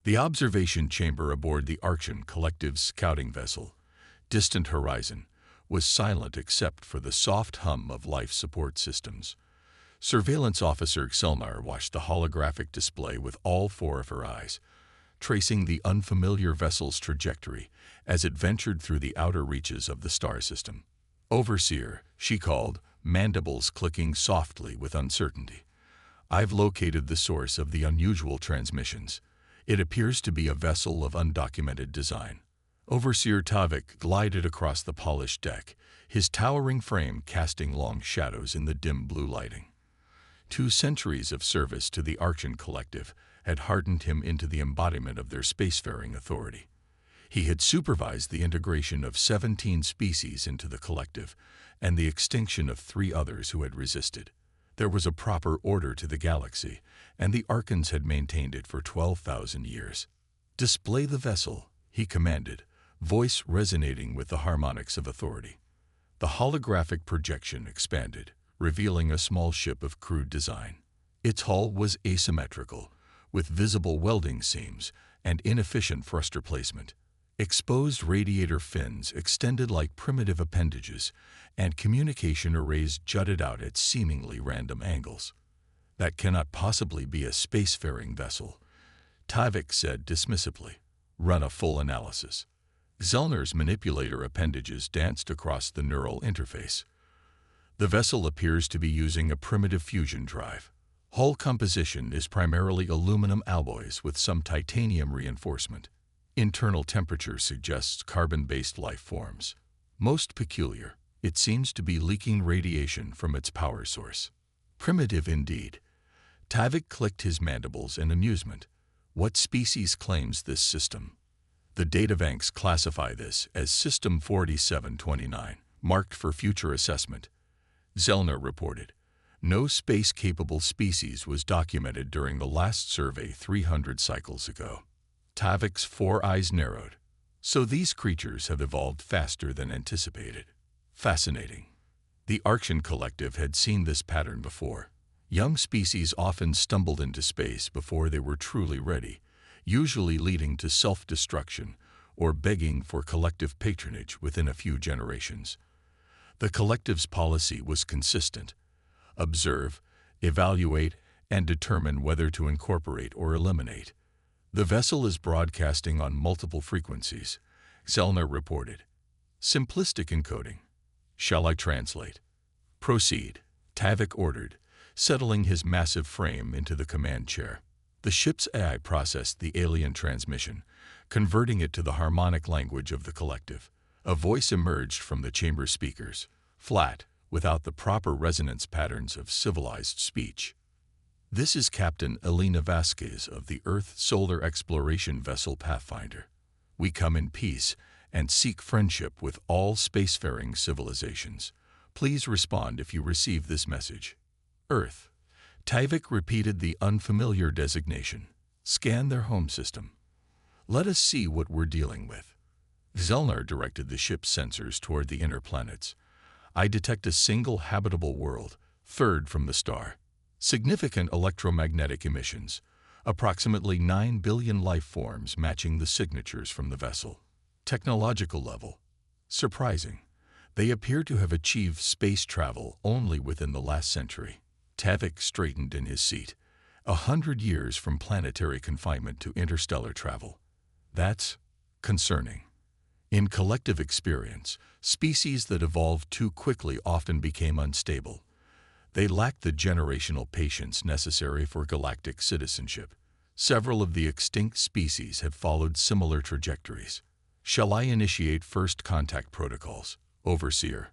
The observation chamber aboard the Archean Collective's scouting vessel, Distant Horizon, was silent except for the soft hum of life support systems. Surveillance Officer Xelnar watched the holographic display with all four of her eyes, tracing the unfamiliar vessel's trajectory as it ventured through the outer reaches of the star system. "Overseer," she called, mandibles clicking softly with uncertainty. "I've located the source of the unusual transmissions. It appears to be a vessel of undocumented design." Overseer Tavik glided across the polished deck, his towering frame casting long shadows in the dim blue lighting. 2 centuries of service to the Archean Collective had hardened him into the embodiment of their spacefaring authority. He had supervised the integration of 17 species into the Collective and the extinction of 3 others who had resisted. There was a proper order to the galaxy, and the Archons had maintained it for 12,000 years. "Display the vessel," he commanded, voice resonating with the harmonics of authority. The holographic projection expanded, revealing a small ship of crude design. Its hull was asymmetrical, with visible welding seams and inefficient thruster placement. Exposed radiator fins extended like primitive appendages, and communication arrays jutted out at seemingly random angles. "That cannot possibly be a spacefaring vessel," Tavik said dismissively. "Run a full analysis." Xelnar's manipulator appendages danced across the neural interface. The vessel appears to be using a primitive fusion drive. Hull composition is primarily aluminum alloys with some titanium reinforcement. Internal temperature suggests carbon-based life forms. Most peculiar, it seems to be leaking radiation from its power source. Primitive indeed. Tavik clicked his mandibles in amusement. What species claims this system? The databanks classify this as System 4729, marked for future assessment. Xelnar reported. No space-capable species was documented during the last survey 300 cycles ago. Tavik's 4 eyes narrowed. So these creatures have evolved faster than anticipated. Fascinating. The Archean Collective had seen this pattern before. Young species often stumbled into space before they were truly ready, usually leading to self-destruction or begging for collective patronage within a few generations. The Collective's policy was consistent: observe, evaluate, and determine whether to incorporate or eliminate. "The vessel is broadcasting on multiple frequencies," Xelnar reported. "Simplistic encoding. Shall I translate?" "Proceed," Tavik ordered, settling his massive frame into the command chair. The ship's AI processed the alien transmission, converting it to the harmonic language of the Collective. A voice emerged from the chamber speakers, flat, without the proper resonance patterns of civilized speech. "This is Captain Elena Vasquez of the Earth Solar Exploration Vessel Pathfinder. We come in peace and seek friendship with all spacefaring civilizations. Please respond if you receive this message." "Earth." Tavik repeated the unfamiliar designation. "Scan their home system. Let us see what we're dealing with." Xelnar directed the ship's sensors toward the inner planets. "I detect a single habitable world, third from the star. Significant electromagnetic emissions, approximately 9 billion life forms matching the signatures from the vessel. Technological level. Surprising. They appear to have achieved space travel only within the last century." Tavik straightened in his seat. 100 years from planetary confinement to interstellar travel. That's concerning. In collective experience, species that evolved too quickly often became unstable. They lacked the generational patience necessary for galactic citizenship. Several of the extinct species have followed similar trajectories. "Shall I initiate first contact protocols, Overseer?"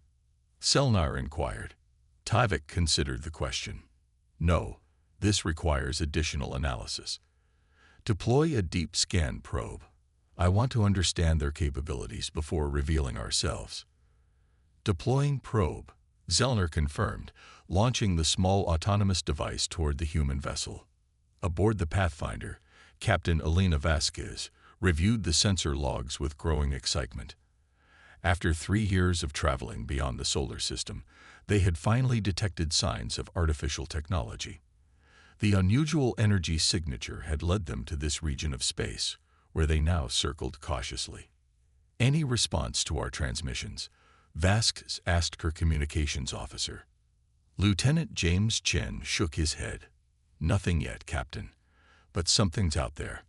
Xelnar inquired. Tavik considered the question. "No, this requires additional analysis. Deploy a deep scan probe. I want to understand their capabilities before revealing ourselves." "Deploying probe," Xelnar confirmed, launching the small autonomous device toward the human vessel. Aboard the Pathfinder, Captain Elena Vasquez reviewed the sensor logs with growing excitement. After 3 years of traveling beyond the solar system, they had finally detected signs of artificial technology. The unusual energy signature had led them to this region of space, where they now circled cautiously. "Any response to our transmissions?" Vasquez asked her communications officer. Lieutenant James Chen shook his head. "Nothing yet, Captain. But something's out there.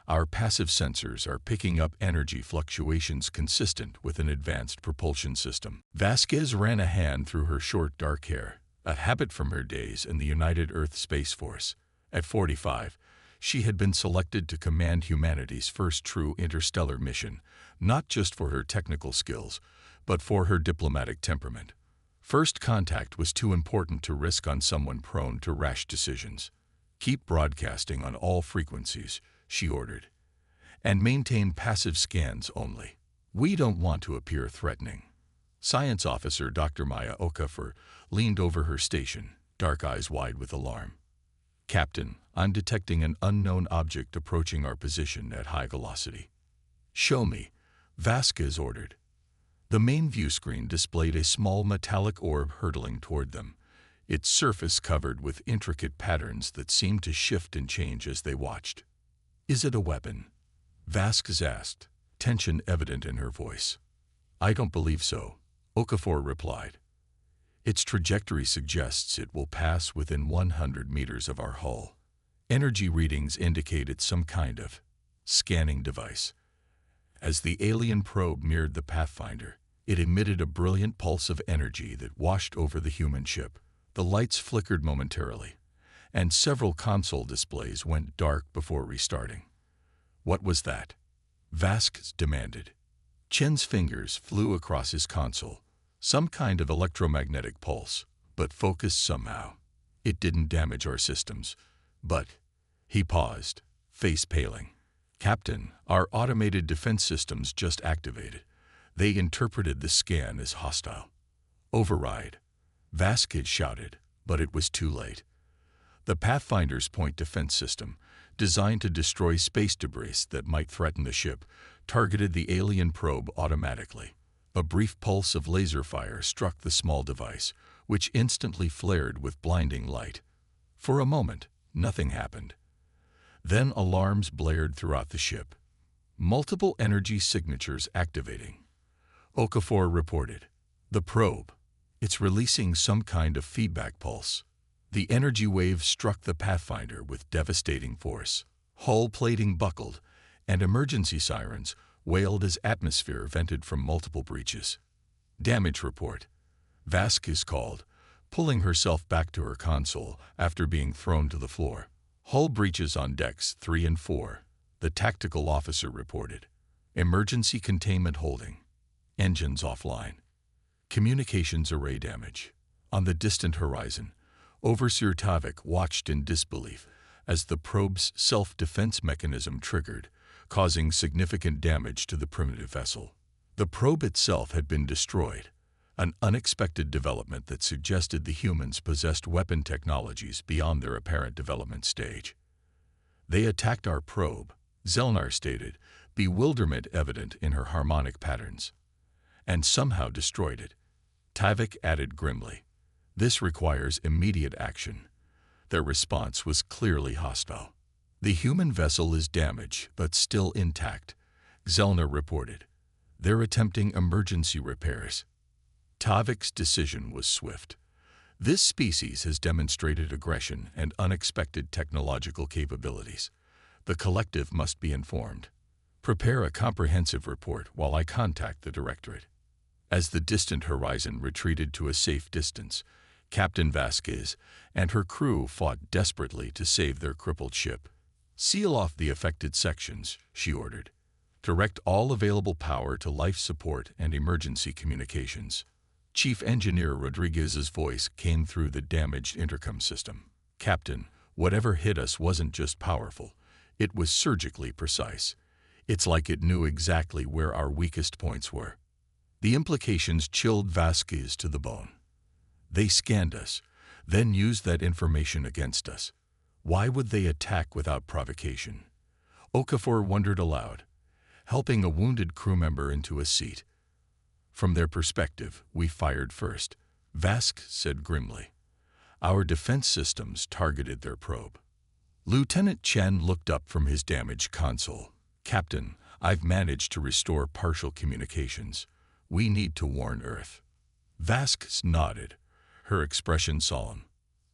Our passive sensors are picking up energy fluctuations consistent with an advanced propulsion system." Vasquez ran a hand through her short dark hair, a habit from her days in the United Earth Space Force. At 45, she had been selected to command humanity's first true interstellar mission, not just for her technical skills, but for her diplomatic temperament. First contact was too important to risk on someone prone to rash decisions. "Keep broadcasting on all frequencies," she ordered, "and maintain passive scans only. We don't want to appear threatening." Science Officer Dr. Maya Okafor leaned over her station, dark eyes wide with alarm. "Captain, I'm detecting an unknown object approaching our position at high velocity." "Show me," Vasquez ordered. The main view screen displayed a small metallic orb hurtling toward them, its surface covered with intricate patterns that seemed to shift and change as they watched. "Is it a weapon?" Vasquez asked, tension evident in her voice. "I don't believe so," Okafor replied. "Its trajectory suggests it will pass within 100 meters of our hull. Energy readings indicate it's some kind of scanning device." As the alien probe neared the Pathfinder, it emitted a brilliant pulse of energy that washed over the human ship. The lights flickered momentarily, and several console displays went dark before restarting. "What was that?" Vasquez demanded. Chen's fingers flew across his console. "Some kind of electromagnetic pulse, but focused somehow. It didn't damage our systems, but—" He paused, face paling. "Captain, our automated defense systems just activated. They interpreted the scan as hostile." "Override," Vasquez shouted, but it was too late. The Pathfinder's point defense system, designed to destroy space debris that might threaten the ship, targeted the alien probe automatically. A brief pulse of laser fire struck the small device, which instantly flared with blinding light. For a moment, nothing happened. Then alarms blared throughout the ship. Multiple energy signatures activating. Okafor reported. "The probe. It's releasing some kind of feedback pulse." The energy wave struck the Pathfinder with devastating force. Hull plating buckled, and emergency sirens wailed as atmosphere vented from multiple breaches. "Damage report," Vasquez called, pulling herself back to her console after being thrown to the floor. "Hull breaches on decks 3 and 4, the tactical officer reported. "Emergency containment holding. Engines offline. Communications array damage." On the distant horizon, Overseer Tavik watched in disbelief as the probe's self-defense mechanism triggered, causing significant damage to the primitive vessel. The probe itself had been destroyed, an unexpected development that suggested the humans possessed weapon technologies beyond their apparent development stage. "They attacked our probe," Zelnar stated, bewilderment evident in her harmonic patterns. "And somehow destroyed it," Tavik added grimly. "This requires immediate action." Their response was clearly hostile. "The human vessel is damaged but still intact," Zelnar reported. "They're attempting emergency repairs." Tavik's decision was swift. This species has demonstrated aggression and unexpected technological capabilities. The collective must be informed. Prepare a comprehensive report while I contact the Directorate. As the distant horizon retreated to a safe distance, Captain Vasquez and her crew fought desperately to save their crippled ship. "Seal off the affected sections," she ordered. "Direct all available power to life support and emergency communications." Chief Engineer Rodriguez's voice came through the damaged intercom system. "Captain, whatever hit us wasn't just powerful. It was surgically precise. It's like it knew exactly where our weakest points were." The implications chilled Vasquez to the bone. They scanned us, then used that information against us. Why would they attack without provocation? Okafor wondered aloud, helping a wounded crew member into a seat. "From their perspective, we fired first," Vasquez said grimly. Our defense systems targeted their probe. Lieutenant Chen looked up from his damaged console. Captain, I've managed to restore partial communications. We need to warn Earth. Vasquez nodded, her expression solemn.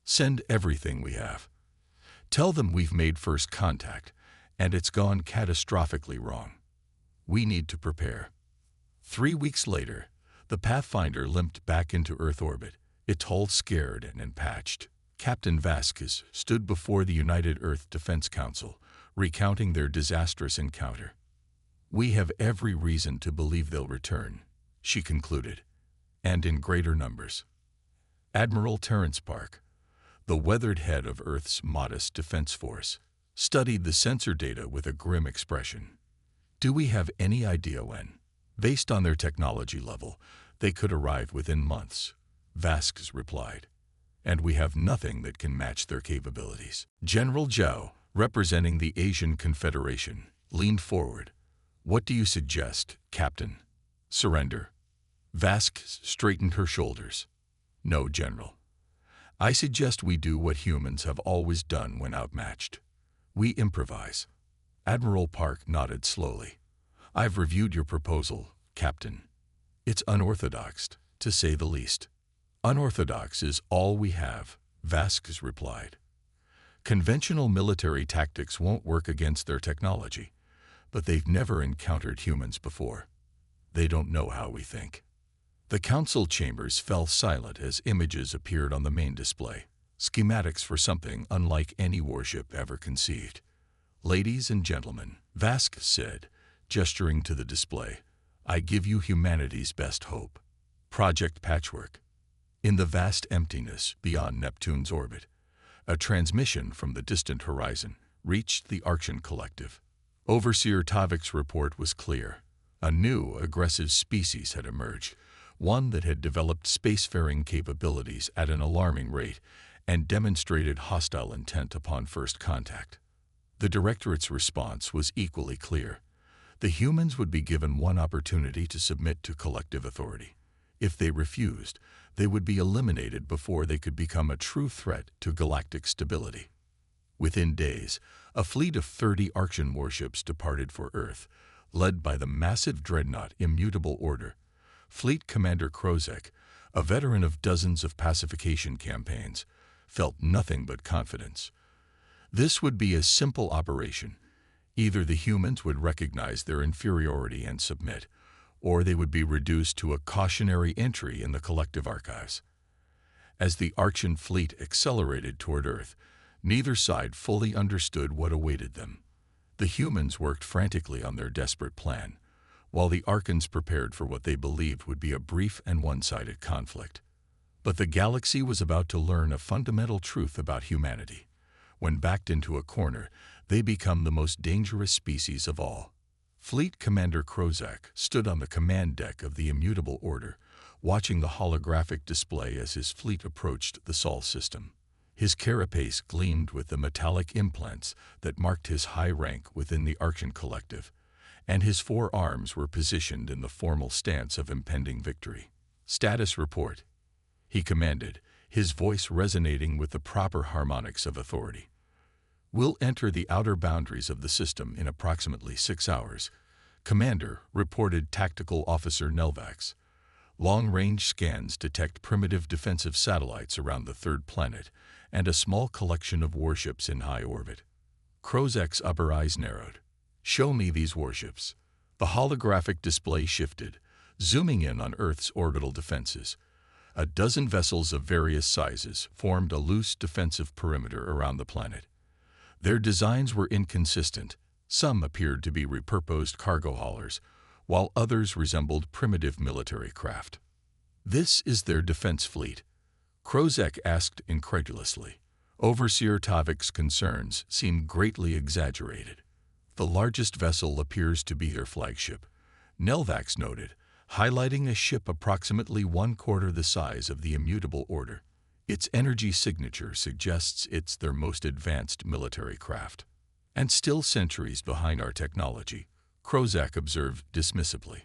Send everything we have. Tell them we've made first contact, and it's gone catastrophically wrong. We need to prepare. 3 weeks later, the Pathfinder limped back into Earth orbit, its hull scared and patched. Captain Vasquez stood before the United Earth Defense Council, recounting their disastrous encounter. We have every reason to believe they'll return, she concluded, and in greater numbers. Admiral Terrence Park, the weathered head of Earth's modest defense force, studied the sensor data with a grim expression. Do we have any idea when? Based on their technology level, they could arrive within months, Vasquez replied. And we have nothing that can match their capabilities. General Zhao, representing the Asian Confederation, leaned forward. What do you suggest, Captain? Surrender. Vasquez straightened her shoulders. No, General. I suggest we do what humans have always done when outmatched. We improvise. Admiral Park nodded slowly. I've reviewed your proposal, Captain. It's unorthodox, to say the least. Unorthodox is all we have, Vasquez replied. Conventional military tactics won't work against their technology, but they've never encountered humans before. They don't know how we think. The council chambers fell silent as images appeared on the main display, schematics for something unlike any warship ever conceived. Ladies and gentlemen, Vasquez said, gesturing to the display, I give you humanity's best hope. Project Patchwork. In the vast emptiness beyond Neptune's orbit, a transmission from the distant horizon reached the Archean Collective. Overseer Tavik's report was clear. A new, aggressive species had emerged, one that had developed spacefaring capabilities at an alarming rate and demonstrated hostile intent upon first contact. The Directorate's response was equally clear. The humans would be given one opportunity to submit to collective authority. If they refused, they would be eliminated before they could become a true threat to galactic stability. Within days, a fleet of 30 Archean warships departed for Earth, led by the massive dreadnought Immutable Order. Fleet Commander Krozek, a veteran of dozens of pacification campaigns, felt nothing but confidence. This would be a simple operation. Either the humans would recognize their inferiority and submit, or they would be reduced to a cautionary entry in the collective archives. As the Archean fleet accelerated toward Earth, neither side fully understood what awaited them. The humans worked frantically on their desperate plan, while the Archons prepared for what they believed would be a brief and one-sided conflict. But the galaxy was about to learn a fundamental truth about humanity. When backed into a corner, they become the most dangerous species of all. Fleet Commander Krozak stood on the command deck of the Immutable Order, watching the holographic display as his fleet approached the Sol system. His carapace gleamed with the metallic implants that marked his high rank within the Archean Collective, and his 4 arms were positioned in the formal stance of impending victory. Status report, he commanded, his voice resonating with the proper harmonics of authority. We'll enter the outer boundaries of the system in approximately 6 hours, Commander, reported Tactical Officer Nelvax. Long-range scans detect primitive defensive satellites around the 3rd planet and a small collection of warships in high orbit. Krozek's upper eyes narrowed. Show me these warships. The holographic display shifted, zooming in on Earth's orbital defenses. A dozen vessels of various sizes formed a loose defensive perimeter around the planet. Their designs were inconsistent. Some appeared to be repurposed cargo haulers, while others resembled primitive military craft. This is their defense fleet, Krozek asked incredulously. Overseer Tavik's concerns seemed greatly exaggerated. The largest vessel appears to be their flagship, Nelvax noted, highlighting a ship approximately 1/4 the size of the Immutable Order. Its energy signature suggests it's their most advanced military craft. And still centuries behind our technology, Krozak observed dismissively.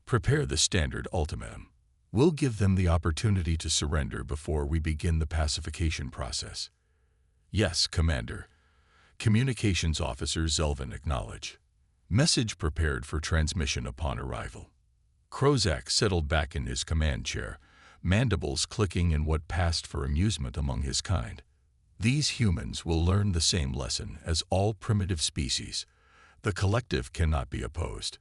Prepare the standard ultimatum. We'll give them the opportunity to surrender before we begin the pacification process. Yes, Commander. Communications Officer Zelvin acknowledged. Message prepared for transmission upon arrival. Krozak settled back in his command chair, mandibles clicking in what passed for amusement among his kind. These humans will learn the same lesson as all primitive species. The collective cannot be opposed.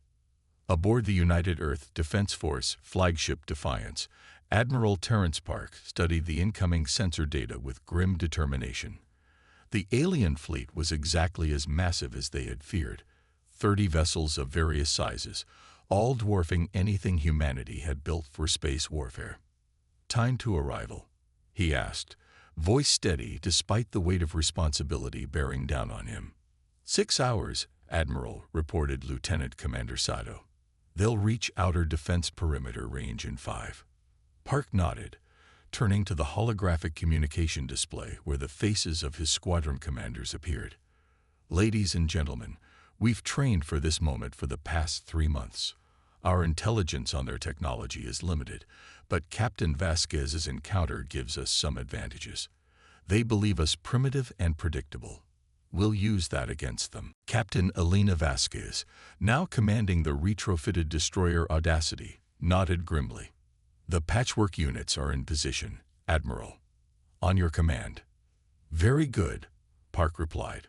Aboard the United Earth Defense Force flagship Defiance, Admiral Terrence Park studied the incoming sensor data with grim determination. The alien fleet was exactly as massive as they had feared, 30 vessels of various sizes, all dwarfing anything humanity had built for space warfare. "Time to arrival?" he asked, voice steady despite the weight of responsibility bearing down on him. 6 hours, Admiral, reported Lieutenant Commander Sato. "They'll reach outer defense perimeter range in 5. Park nodded, turning to the holographic communication display where the faces of his squadron commanders appeared. "Ladies and gentlemen, we've trained for this moment for the past 3 months. Our intelligence on their technology is limited, but Captain Vasquez's encounter gives us some advantages. They believe us primitive and predictable. We'll use that against them." Captain Elena Vasquez, now commanding the retrofitted destroyer Audacity, nodded grimly. "The patchwork units are in position, Admiral. On your command." "Very good," Park replied.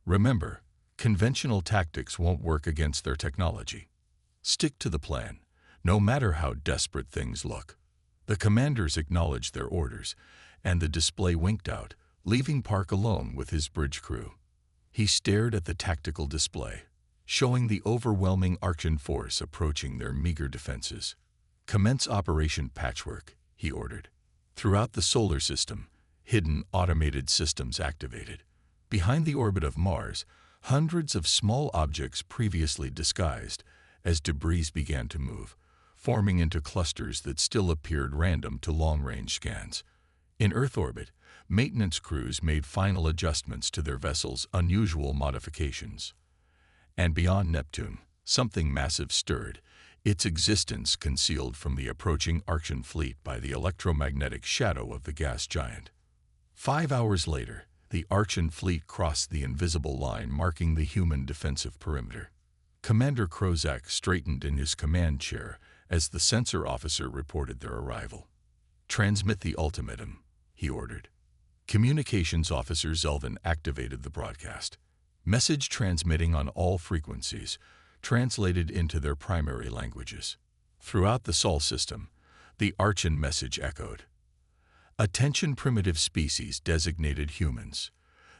"Remember, conventional tactics won't work against their technology. Stick to the plan, no matter how desperate things look." The commanders acknowledged their orders, and the display winked out, leaving Park alone with his bridge crew. He stared at the tactical display, showing the overwhelming Archean force approaching their meager defenses. "Commence Operation Patchwork," he ordered. Throughout the solar system, hidden automated systems activated. Behind the orbit of Mars, hundreds of small objects previously disguised as debris began to move, forming into clusters that still appeared random to long-range scans. In Earth orbit, maintenance crews made final adjustments to their vessel's unusual modifications. And beyond Neptune, something massive stirred, its existence concealed from the approaching Archean fleet by the electromagnetic shadow of the gas giant. 5 hours later, the Archean fleet crossed the invisible line marking the human defensive perimeter. Commander Krozak straightened in his command chair as the sensor officer reported their arrival. "Transmit the ultimatum," he ordered. Communications Officer Zelvin activated the broadcast. Message transmitting on all frequencies, translated into their primary languages. Throughout the Sol system, the Archean message echoed. "Attention primitive species designated humans.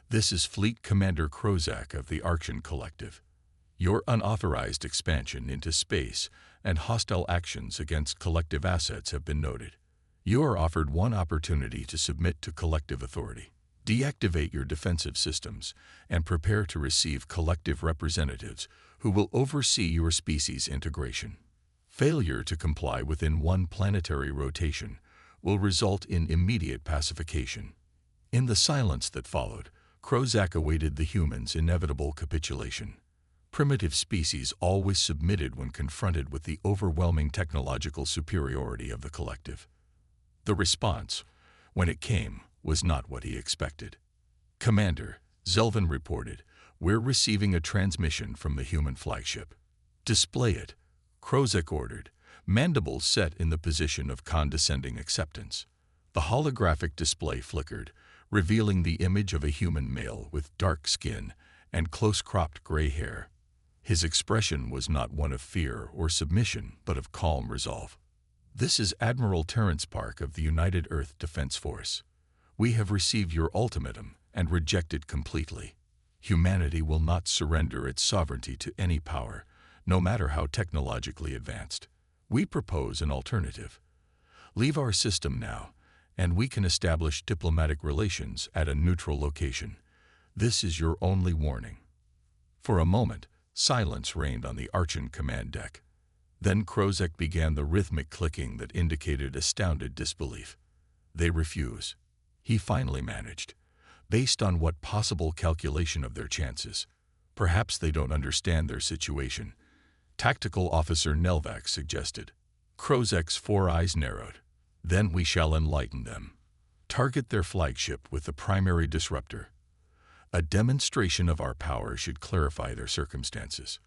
This is Fleet Commander Krozak of the Archean Collective. Your unauthorized expansion into space and hostile actions against collective assets have been noted. You are offered one opportunity to submit to collective authority. Deactivate your defensive systems and prepare to receive collective representatives who will oversee your species integration. Failure to comply within one planetary rotation will result in immediate pacification." In the silence that followed, Krozak awaited the humans' inevitable capitulation. Primitive species always submitted when confronted with the overwhelming technological superiority of the collective. The response, when it came, was not what he expected. "Commander," Zelvin reported, "we're receiving a transmission from the human flagship." "Display it," Krozak ordered, mandibles set in the position of condescending acceptance. The holographic display flickered, revealing the image of a human male with dark skin and close-cropped gray hair. His expression was not one of fear or submission, but of calm resolve. "This is Admiral Terrence Park of the United Earth Defense Force. We have received your ultimatum and reject it completely. Humanity will not surrender its sovereignty to any power, no matter how technologically advanced. We propose an alternative. Leave our system now, and we can establish diplomatic relations at a neutral location. This is your only warning." For a moment, silence reigned on the Archean command deck. Then Krozak began the rhythmic clicking that indicated astounded disbelief. "They refuse," he finally managed. "Based on what possible calculation of their chances? Perhaps they don't understand their situation," Tactical Officer Nelvac suggested. Krozek's 4 eyes narrowed. Then we shall enlighten them. Target their flagship with the primary disruptor. A demonstration of our power should clarify their circumstances.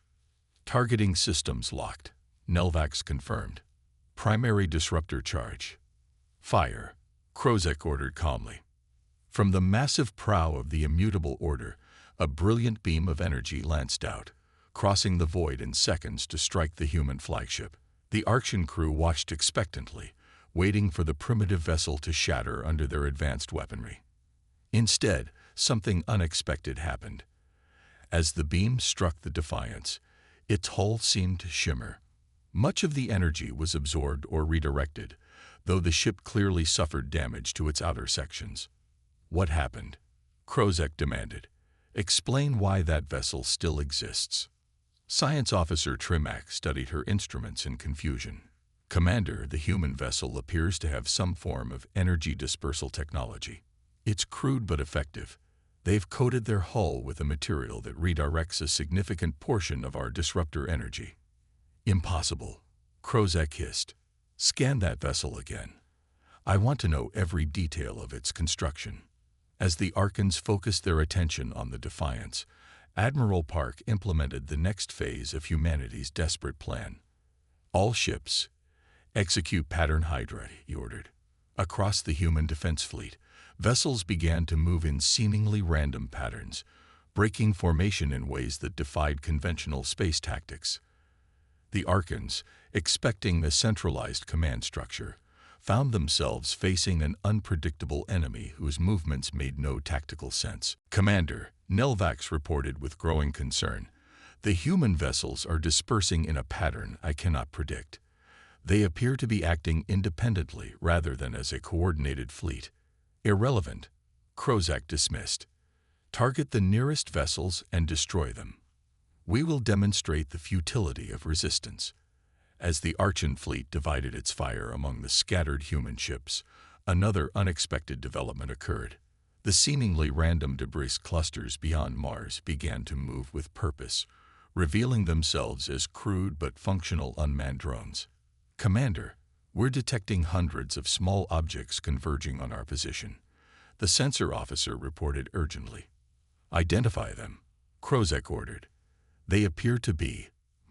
Targeting systems locked. Nelvax confirmed. Primary disruptor charge. Fire, Krozek ordered calmly. From the massive prow of the immutable order, a brilliant beam of energy lanced out, crossing the void in seconds to strike the human flagship. The Archean crew watched expectantly, waiting for the primitive vessel to shatter under their advanced weaponry. Instead, something unexpected happened. As the beam struck the Defiance, its hull seemed to shimmer. Much of the energy was absorbed or redirected, though the ship clearly suffered damage to its outer sections. What happened? Krozek demanded. Explain why that vessel still exists. Science Officer Trimac studied her instruments in confusion. Commander, the human vessel appears to have some form of energy dispersal technology. It's crude but effective. They've coated their hull with a material that redirects a significant portion of our disruptor energy. Impossible, Krozek hissed. Scan that vessel again. I want to know every detail of its construction. As the Archons focused their attention on the Defiance, Admiral Park implemented the next phase of humanity's desperate plan. All ships, execute pattern Hydra, he ordered. Across the human defense fleet, vessels began to move in seemingly random patterns, breaking formation in ways that defied conventional space tactics. The Archons, expecting a centralized command structure, found themselves facing an unpredictable enemy whose movements made no tactical sense. Commander, Nelvax reported with growing concern, the human vessels are dispersing in a pattern I cannot predict. They appear to be acting independently rather than as a coordinated fleet. Irrelevant, Krozek dismissed. Target the nearest vessels and destroy them. We will demonstrate the futility of resistance. As the Archean fleet divided its fire among the scattered human ships, another unexpected development occurred. The seemingly random debris clusters beyond Mars began to move with purpose, revealing themselves as crude but functional unmanned drones. Commander, we're detecting hundreds of small objects converging on our position, the sensor officer reported urgently. Identify them, Krozek ordered. They appear to be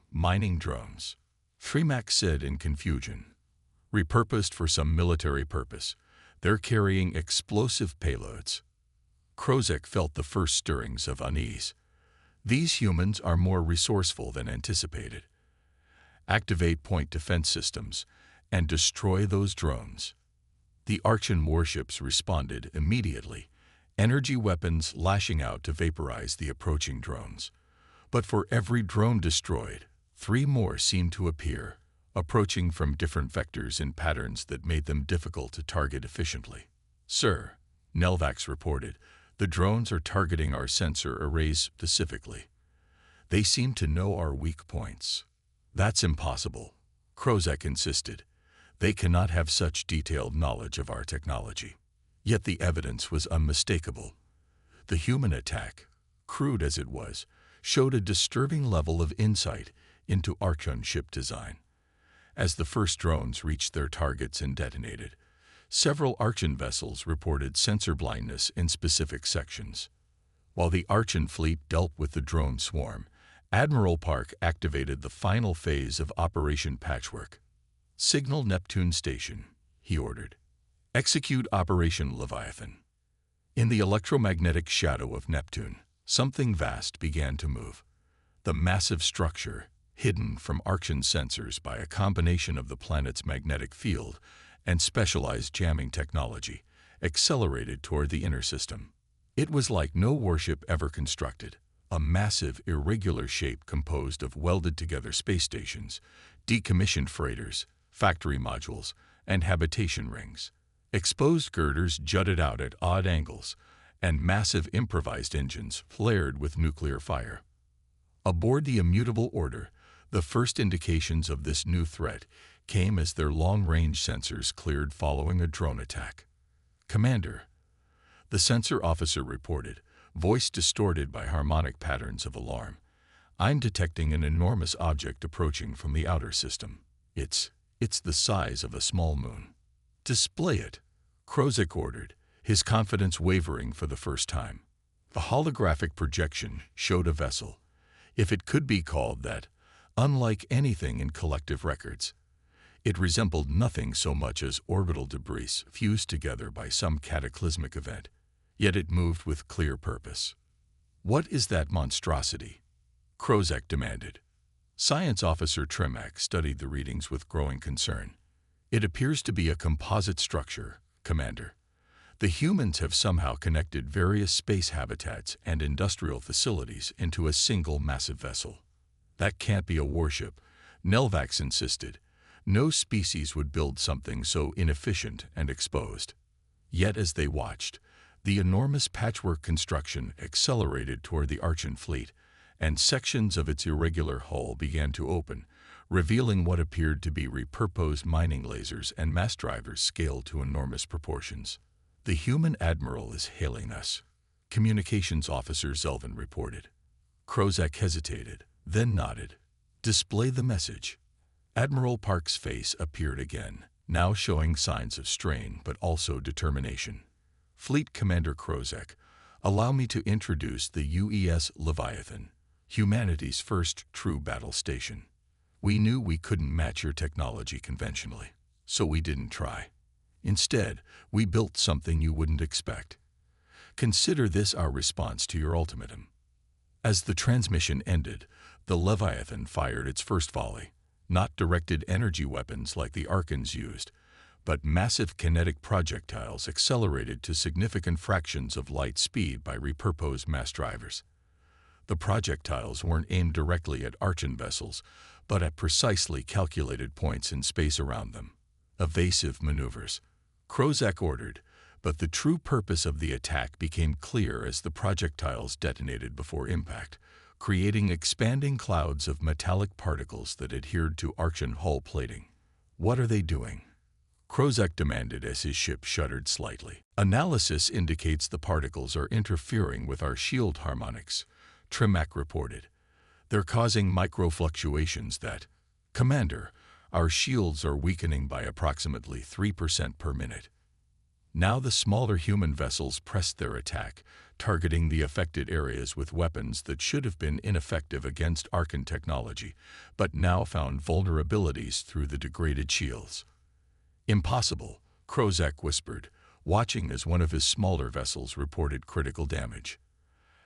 mining drones, Trimac said in confusion. Repurposed for some military purpose, they're carrying explosive payloads. Krozek felt the first stirrings of unease. These humans are more resourceful than anticipated. Activate point defense systems and destroy those drones. The Archean warships responded immediately, energy weapons lashing out to vaporize the approaching drones. But for every drone destroyed, 3 more seemed to appear, approaching from different vectors in patterns that made them difficult to target efficiently. Sir, Nelvax reported, the drones are targeting our sensor arrays specifically. They seem to know our weak points. That's impossible, Krozek insisted. They cannot have such detailed knowledge of our technology. Yet the evidence was unmistakable. The human attack, crude as it was, showed a disturbing level of insight into Archean ship design. As the first drones reached their targets and detonated, several Archean vessels reported sensor blindness in specific sections. While the Archean fleet dealt with the drone swarm, Admiral Park activated the final phase of Operation Patchwork. Signal Neptune Station, he ordered. Execute Operation Leviathan. In the electromagnetic shadow of Neptune, something vast began to move. The massive structure, hidden from Archean sensors by a combination of the planet's magnetic field and specialized jamming technology, accelerated toward the inner system. It was like no warship ever constructed, a massive, irregular shape composed of welded-together space stations, decommissioned freighters, factory modules, and habitation rings. Exposed girders jutted out at odd angles, and massive improvised engines flared with nuclear fire. Aboard the immutable order, the first indications of this new threat came as their long-range sensors cleared following a drone attack. Commander, the sensor officer reported, voice distorted by harmonic patterns of alarm. I'm detecting an enormous object approaching from the outer system. It's It's the size of a small moon. Display it, Krozek ordered, his confidence wavering for the first time. The holographic projection showed a vessel, if it could be called that, unlike anything in collective records. It resembled nothing so much as orbital debris fused together by some cataclysmic event, yet it moved with clear purpose. "What is that monstrosity?" Krozek demanded. Science Officer Trimac studied the readings with growing concern. "It appears to be a composite structure, Commander. The humans have somehow connected various space habitats and industrial facilities into a single massive vessel." "That can't be a warship," Nelvax insisted. "No species would build something so inefficient and exposed." Yet as they watched, the enormous patchwork construction accelerated toward the Archon fleet, and sections of its irregular hull began to open, revealing what appeared to be repurposed mining lasers and mass drivers scaled to enormous proportions. "The human admiral is hailing us," Communications Officer Zelvin reported. Krozek hesitated, then nodded. "Display the message." Admiral Park's face appeared again, now showing signs of strain but also determination. "Fleet Commander Krozek, allow me to introduce the UES Leviathan, humanity's first true battle station. We knew we couldn't match your technology conventionally, so we didn't try. Instead, we built something you wouldn't expect. Consider this our response to your ultimatum." As the transmission ended, the Leviathan fired its first volley, not directed energy weapons like the Archons used, but massive kinetic projectiles accelerated to significant fractions of light speed by repurposed mass drivers. The projectiles weren't aimed directly at Archon vessels, but at precisely calculated points in space around them. "Evasive maneuvers," Krozek ordered, but the true purpose of the attack became clear as the projectiles detonated before impact, creating expanding clouds of metallic particles that adhered to Archon hull plating. "What are they doing?" Krozek demanded as his ship shuddered slightly. "Analysis indicates the particles are interfering with our shield harmonics," Trimac reported. "They're causing microfluctuations that, Commander, our shields are weakening by approximately 3% per minute." Now the smaller human vessels pressed their attack, targeting the affected areas with weapons that should have been ineffective against Archon technology, but now found vulnerabilities through the degraded shields. "Impossible," Krozek whispered, watching as one of his smaller vessels reported critical damage.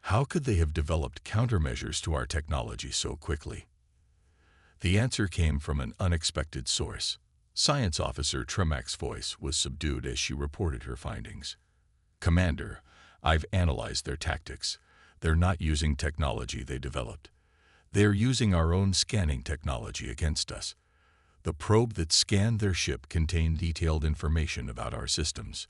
"How could they have developed countermeasures to our technology so quickly?" The answer came from an unexpected source. Science Officer Trimac's voice was subdued as she reported her findings. "Commander, I've analyzed their tactics. They're not using technology they developed. They're using our own scanning technology against us. The probe that scanned their ship contained detailed information about our systems.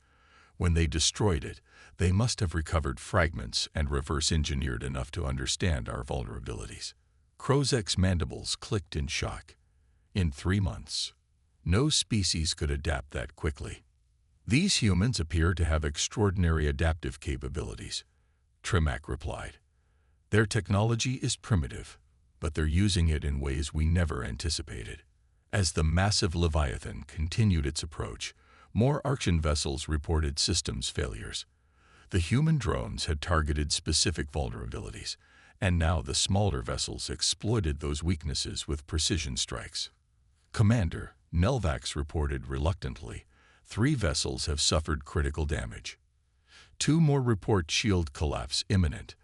When they destroyed it, they must have recovered fragments and reverse-engineered enough to understand our vulnerabilities." Krozek's mandibles clicked in shock. "In 3 months. No species could adapt that quickly." "These humans appear to have extraordinary adaptive capabilities," Trimac replied. "Their technology is primitive, but they're using it in ways we never anticipated." As the massive Leviathan continued its approach, more Archon vessels reported systems failures. The human drones had targeted specific vulnerabilities, and now the smaller vessels exploited those weaknesses with precision strikes. "Commander," Nelvax reported reluctantly, 3 vessels have suffered critical damage. 2 more report shield collapse imminent."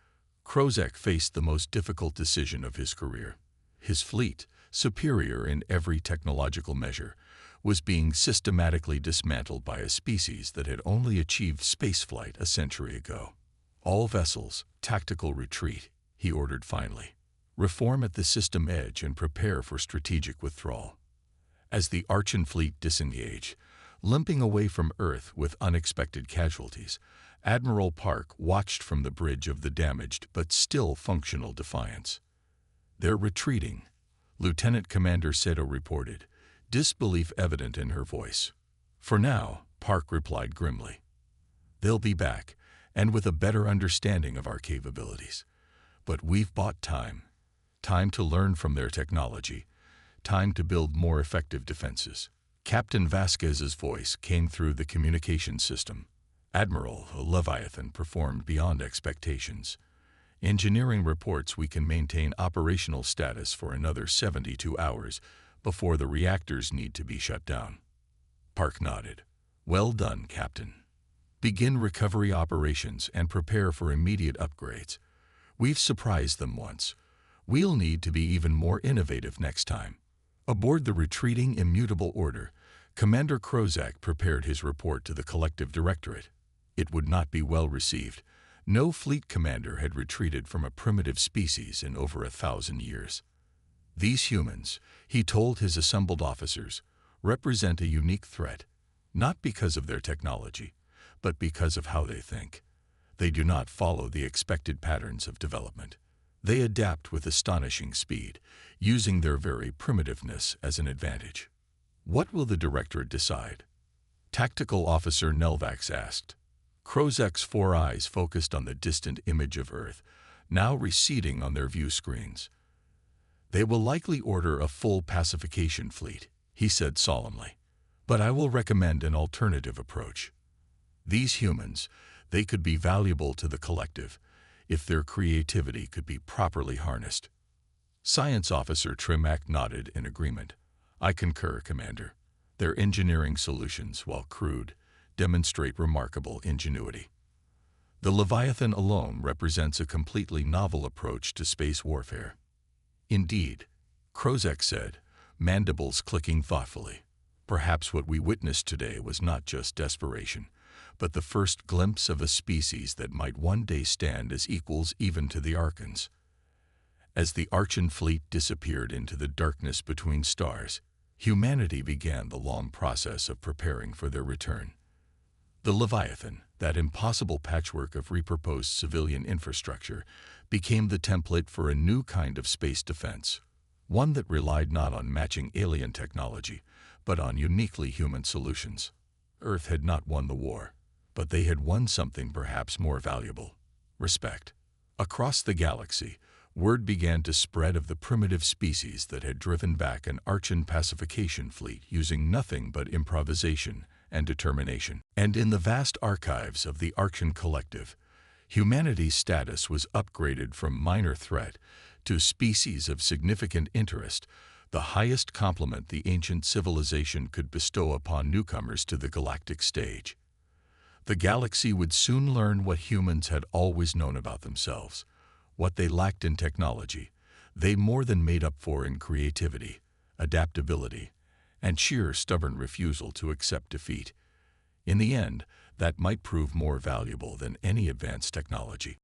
Krozek faced the most difficult decision of his career. His fleet, superior in every technological measure, was being systematically dismantled by a species that had only achieved spaceflight a century ago. "All vessels, tactical retreat," he ordered finally. "Reform at the system edge and prepare for strategic withdrawal." As the Archon fleet disengaged, limping away from Earth with unexpected casualties, Admiral Park watched from the bridge of the damaged but still functional Defiance. "They're retreating," Lieutenant Commander Seto reported, disbelief evident in her voice. "For now," Park replied grimly. "They'll be back, and with a better understanding of our capabilities. But we've bought time. Time to learn from their technology, Time to build more effective defenses. Captain Vasquez's voice came through the communication system. Admiral, Leviathan performed beyond expectations. Engineering reports we can maintain operational status for another 72 hours before the reactors need to be shut down. Park nodded. Well done, Captain. Begin recovery operations and prepare for immediate upgrades. We've surprised them once. We'll need to be even more innovative next time. Aboard the retreating Immutable Order, Commander Krozak prepared his report to the Collective Directorate. It would not be well received. No fleet commander had retreated from a primitive species in over 1,000 years. These humans, he told his assembled officers, represent a unique threat, not because of their technology, but because of how they think. They do not follow the expected patterns of development. They adapt with astonishing speed, using their very primitiveness as an advantage. What will the Directorate decide? Tactical Officer Nelvax asked. Krozak's 4 eyes focused on the distant image of Earth, now receding on their view screens. They will likely order a full pacification fleet, he said solemnly. But I will recommend an alternative approach. These humans, they could be valuable to the collective if their creativity could be properly harnessed. Science Officer Trimac nodded in agreement. I concur, Commander. Their engineering solutions, while crude, demonstrate remarkable ingenuity. The Leviathan alone represents a completely novel approach to space warfare. Indeed, Krozak said, mandibles clicking thoughtfully. Perhaps what we witnessed today was not just desperation, but the first glimpse of a species that might one day stand as equals even to the Archons. As the Archon fleet disappeared into the darkness between stars, humanity began the long process of preparing for their return. The Leviathan, that impossible patchwork of repurposed civilian infrastructure, became the template for a new kind of space defense, one that relied not on matching alien technology, but on uniquely human solutions. Earth had not won the war, but they had won something perhaps more valuable: respect. Across the galaxy, word began to spread of the primitive species that had driven back an Archon pacification fleet using nothing but improvisation and determination. And in the vast archives of the Archon Collective, humanity's status was upgraded from minor threat to species of significant interest, the highest compliment the ancient civilization could bestow upon newcomers to the galactic stage. The galaxy would soon learn what humans had always known about themselves. What they lacked in technology, they more than made up for in creativity, adaptability, and sheer stubborn refusal to accept defeat. In the end, that might prove more valuable than any advanced technology.